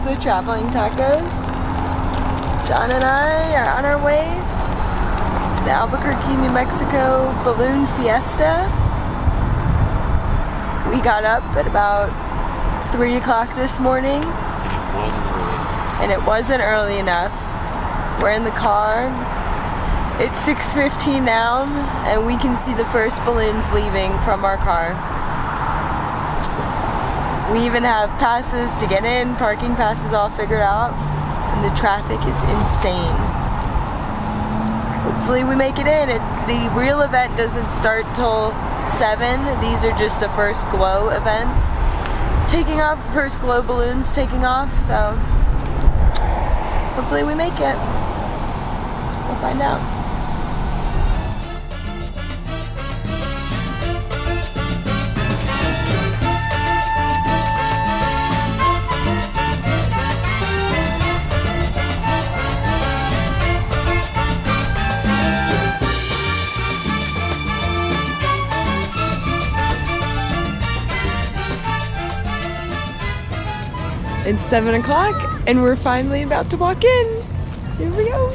the Traveling Tacos. John and I are on our way to the Albuquerque, New Mexico Balloon Fiesta. We got up at about 3 o'clock this morning. And it wasn't early enough. We're in the car. It's 6:15 now, and we can see the first balloons leaving from our car. We even have passes to get in, parking passes all figured out, and the traffic is insane. Hopefully we make it in. The real event doesn't start till 7. These are just the first glow events. First glow balloons taking off, so hopefully we make it. We'll find out. It's 7 o'clock and we're finally about to walk in. Here we go.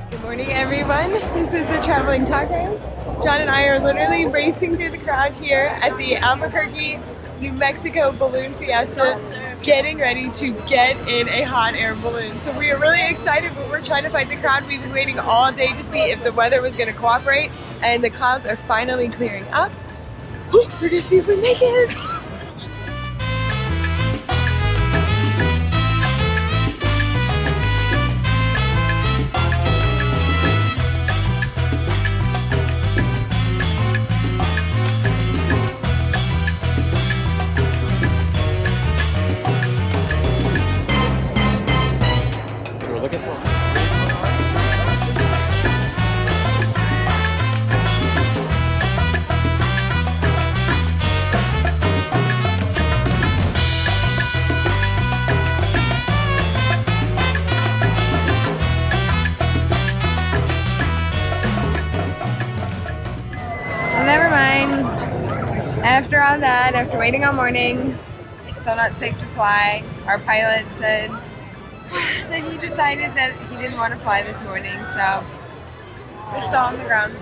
Good morning, everyone. This is the Traveling Tacos. John and I are literally racing through the crowd here at the Albuquerque, New Mexico Balloon Fiesta, getting ready to get in a hot air balloon. So we are really excited, but we're trying to fight the crowd. We've been waiting all day to see if the weather was going to cooperate, and the clouds are finally clearing up. We're going to see if we make it. all that, after waiting all morning, it's still not safe to fly. Our pilot said that he decided that he didn't want to fly this morning, so we're still on the ground.